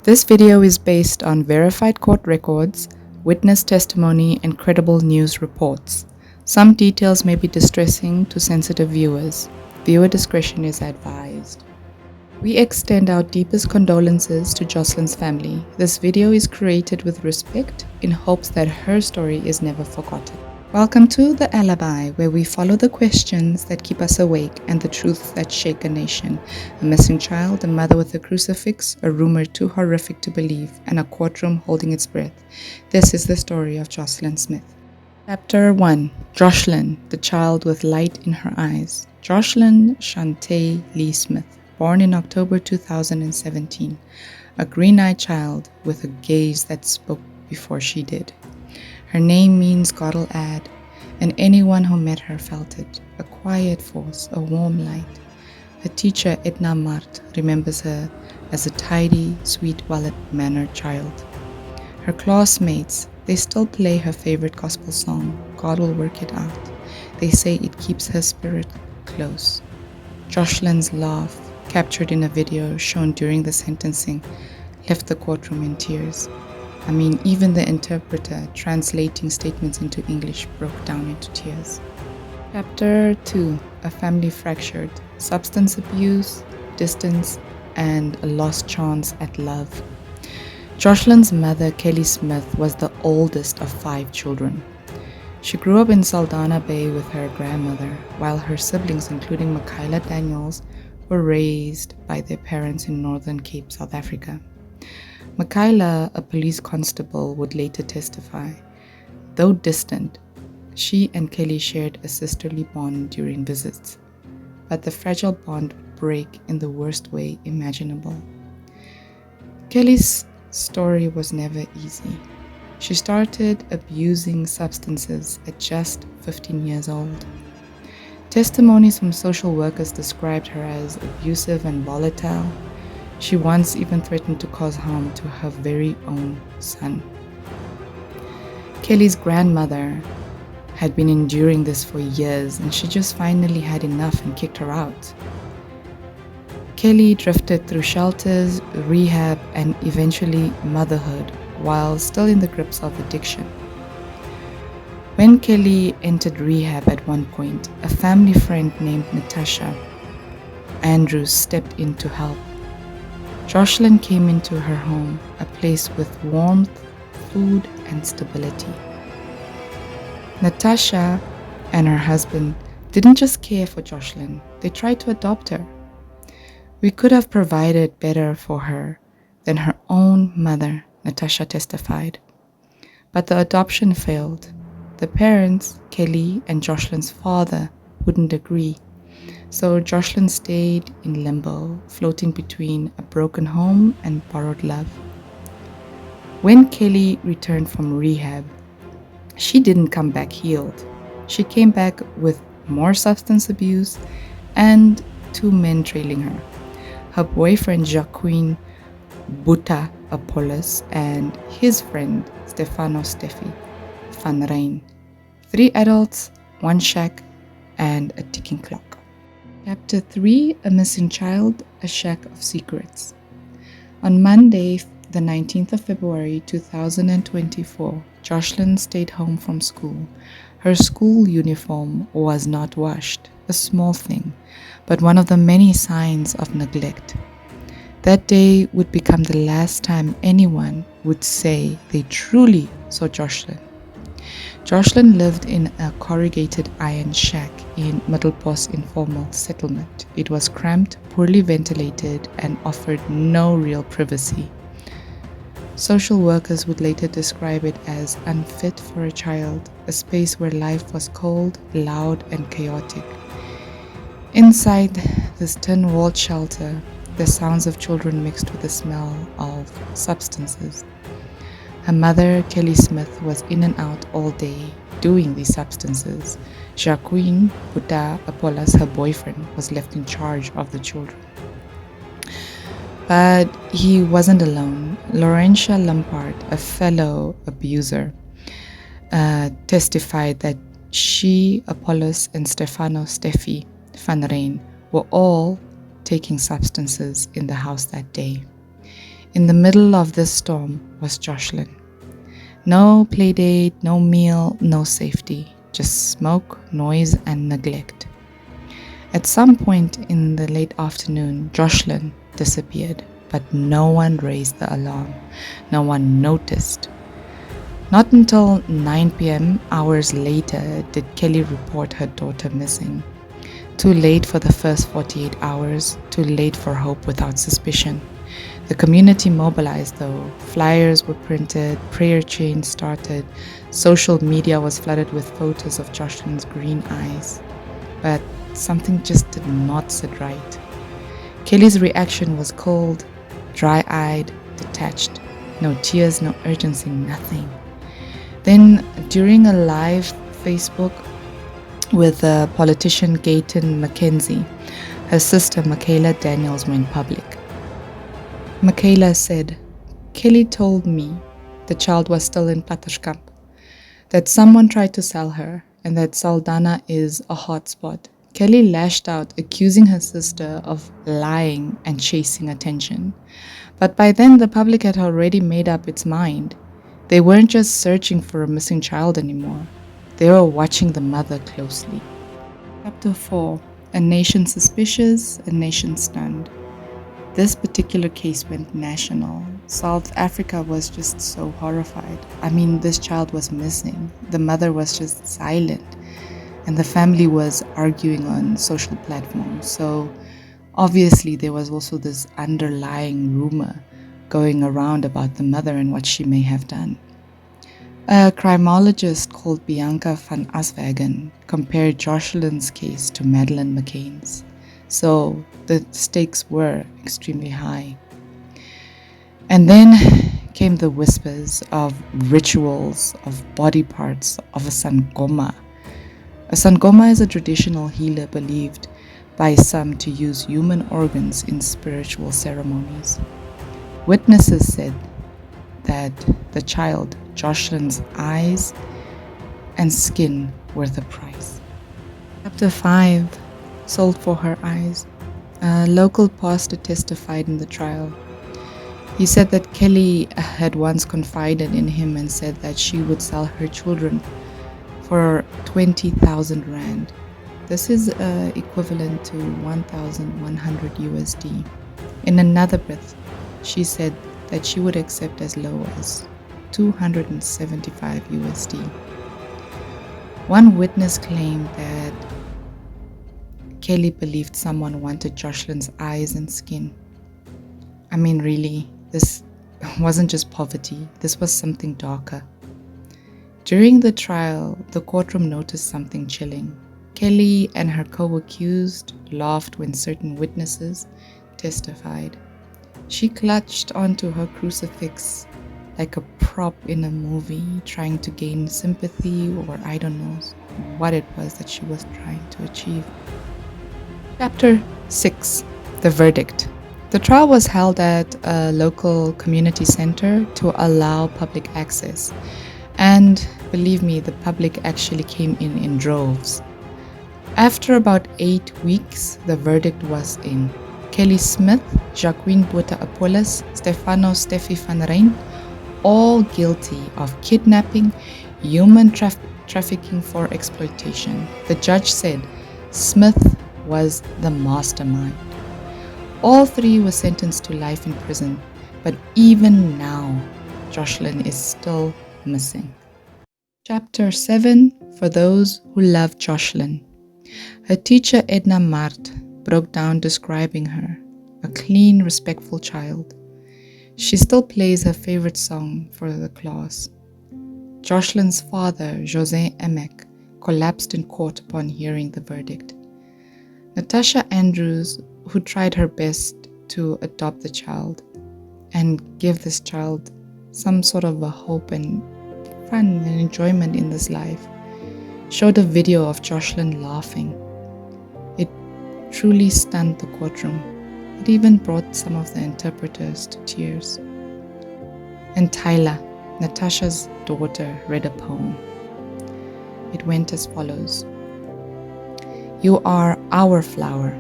This video is based on verified court records, witness testimony, and credible news reports. Some details may be distressing to sensitive viewers. Viewer discretion is advised. We extend our deepest condolences to Joshlin's family. This video is created with respect in hopes that her story is never forgotten. Welcome to The Alibi, where we follow the questions that keep us awake and the truths that shake a nation. A missing child, a mother with a crucifix, a rumor too horrific to believe, and a courtroom holding its breath. This is the story of Joshlin Smith. Chapter 1. Joshlin, the child with light in her eyes. Joshlin Shante Lee Smith, born in October 2017. A green-eyed child with a gaze that spoke before she did. Her name means God'll add, and anyone who met her felt it. A quiet force, a warm light. Her teacher, Edna Mart, remembers her as a tidy, sweet, well-mannered child. Her classmates, they still play her favorite gospel song, God Will Work It Out. They say it keeps her spirit close. Joshlin's laugh, captured in a video shown during the sentencing, left the courtroom in tears. Even the interpreter translating statements into English broke down into tears. Chapter 2. A family fractured. Substance abuse, distance, and a lost chance at love. Joshlin's mother, Kelly Smith, was the oldest of 5 children. She grew up in Saldanha Bay with her grandmother, while her siblings, including Michaela Daniels, were raised by their parents in Northern Cape, South Africa. Michaela, a police constable, would later testify. Though distant, she and Kelly shared a sisterly bond during visits. But the fragile bond would break in the worst way imaginable. Kelly's story was never easy. She started abusing substances at just 15 years old. Testimonies from social workers described her as abusive and volatile. She once even threatened to cause harm to her very own son. Kelly's grandmother had been enduring this for years, and she just finally had enough and kicked her out. Kelly drifted through shelters, rehab, and eventually motherhood while still in the grips of addiction. When Kelly entered rehab at one point, a family friend named Natasha Andrews stepped in to help. Joshlin came into her home, a place with warmth, food, and stability. Natasha and her husband didn't just care for Joshlin, they tried to adopt her. We could have provided better for her than her own mother, Natasha testified. But the adoption failed. The parents, Kelly and Joshlin's father, wouldn't agree. So Joshlin stayed in limbo, floating between a broken home and borrowed love. When Kelly returned from rehab, she didn't come back healed. She came back with more substance abuse and 2 men trailing her. Her boyfriend Jacqueline Buta Apollos and his friend Stefano Steffi van Rijn. 3 adults, 1 shack, and a ticking clock. Chapter 3. A missing child, a shack of secrets. On Monday, the 19th of February 2024, Joshlin stayed home from school. Her school uniform was not washed, a small thing, but one of the many signs of neglect. That day would become the last time anyone would say they truly saw Joshlin. Joshlin lived in a corrugated iron shack in Middelpos informal settlement. It was cramped, poorly ventilated, and offered no real privacy. Social workers would later describe it as unfit for a child, a space where life was cold, loud, and chaotic. Inside this tin-walled shelter, the sounds of children mixed with the smell of substances. Her mother, Kelly Smith, was in and out all day doing these substances. Jacqueline Buta Apollos, her boyfriend, was left in charge of the children. But he wasn't alone. Laurentia Lampard, a fellow abuser, testified that she, Apollos, and Stefano Steffi van Rijn were all taking substances in the house that day. In the middle of this storm was Joshlin. No playdate, no meal, no safety, just smoke, noise, and neglect. At some point in the late afternoon, Joshlin disappeared, but no one raised the alarm. No one noticed. Not until 9 p.m., hours later, did Kelly report her daughter missing. Too late for the first 48 hours, too late for hope without suspicion. The community mobilized though. Flyers were printed, prayer chains started, social media was flooded with photos of Joshlin's green eyes. But something just did not sit right. Kelly's reaction was cold, dry-eyed, detached. No tears, no urgency, nothing. Then, during a live Facebook with politician Gayton McKenzie, her sister Michaela Daniels went public. Michaela said, "Kelly told me the child was still in Paterskamp, that someone tried to sell her, and that Saldanha is a hotspot." Kelly lashed out, accusing her sister of lying and chasing attention. But by then, the public had already made up its mind. They weren't just searching for a missing child anymore. They were watching the mother closely. Chapter 4. A nation suspicious, a nation stunned. This particular case went national. South Africa was just so horrified. I mean, this child was missing. The mother was just silent. And the family was arguing on social platforms. So obviously there was also this underlying rumor going around about the mother and what she may have done. A criminologist called Bianca van Aswagen compared Joshlin's case to Madeleine McCann's. So the stakes were extremely high. And then came the whispers of rituals, of body parts, of a sangoma. A sangoma is a traditional healer believed by some to use human organs in spiritual ceremonies. Witnesses said that the child, Joshlin's eyes and skin were the price. Chapter 5. Sold for her eyes. A local pastor testified in the trial. He said that Kelly had once confided in him and said that she would sell her children for 20,000 rand. This is equivalent to 1,100 USD. In another breath, she said that she would accept as low as 275 USD. One witness claimed that Kelly believed someone wanted Joshlin's eyes and skin. I mean, really, this wasn't just poverty, this was something darker. During the trial, the courtroom noticed something chilling. Kelly and her co-accused laughed when certain witnesses testified. She clutched onto her crucifix like a prop in a movie, trying to gain sympathy, or I don't know what it was that she was trying to achieve. Chapter 6. The verdict. The trial was held at a local community center to allow public access. And believe me, the public actually came in droves. After about 8 weeks, the verdict was in. Kelly Smith, Jacqueline Botha Apollos, Stefano Steffi van Rijn, all guilty of kidnapping, human trafficking for exploitation. The judge said Smith was the mastermind. All three were sentenced to life in prison, but even now, Joshlin is still missing. Chapter 7. For those who love Joshlin. Her teacher Edna Mart broke down describing her, a clean, respectful child. She still plays her favorite song for the class. Joshlin's father, José Emek, collapsed in court upon hearing the verdict. Natasha Andrews, who tried her best to adopt the child and give this child some sort of a hope and fun and enjoyment in this life, showed a video of Joshlin laughing. It truly stunned the courtroom. It even brought some of the interpreters to tears. And Tyla, Natasha's daughter, read a poem. It went as follows. You are our flower,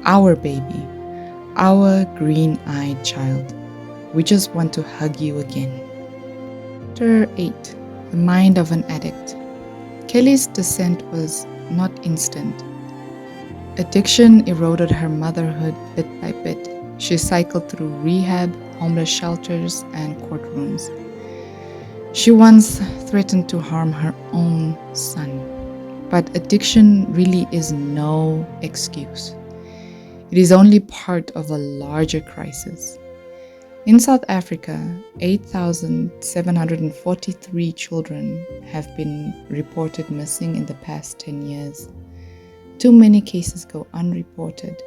our baby, our green-eyed child. We just want to hug you again. Chapter 8. The Mind of an Addict. Kelly's descent was not instant. Addiction eroded her motherhood bit by bit. She cycled through rehab, homeless shelters, and courtrooms. She once threatened to harm her own son. But addiction really is no excuse. It is only part of a larger crisis. In South Africa, 8,743 children have been reported missing in the past 10 years. Too many cases go unreported.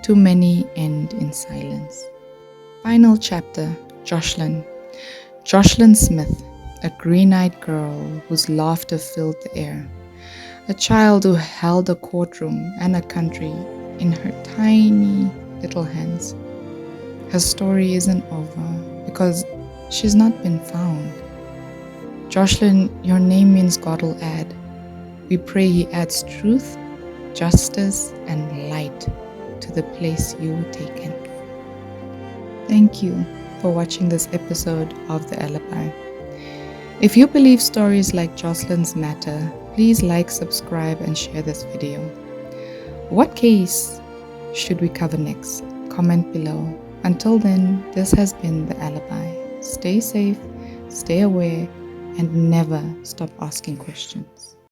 Too many end in silence. Final chapter, Joshlin. Joshlin Smith, a green-eyed girl whose laughter filled the air. A child who held a courtroom and a country in her tiny little hands. Her story isn't over because she's not been found. Joshlin, your name means God will add. We pray He adds truth, justice, and light to the place you were taken. Thank you for watching this episode of The Alibi. If you believe stories like Joshlin's matter, please like, subscribe, and share this video. What case should we cover next? Comment below. Until then, this has been The Alibi. Stay safe, stay aware, and never stop asking questions.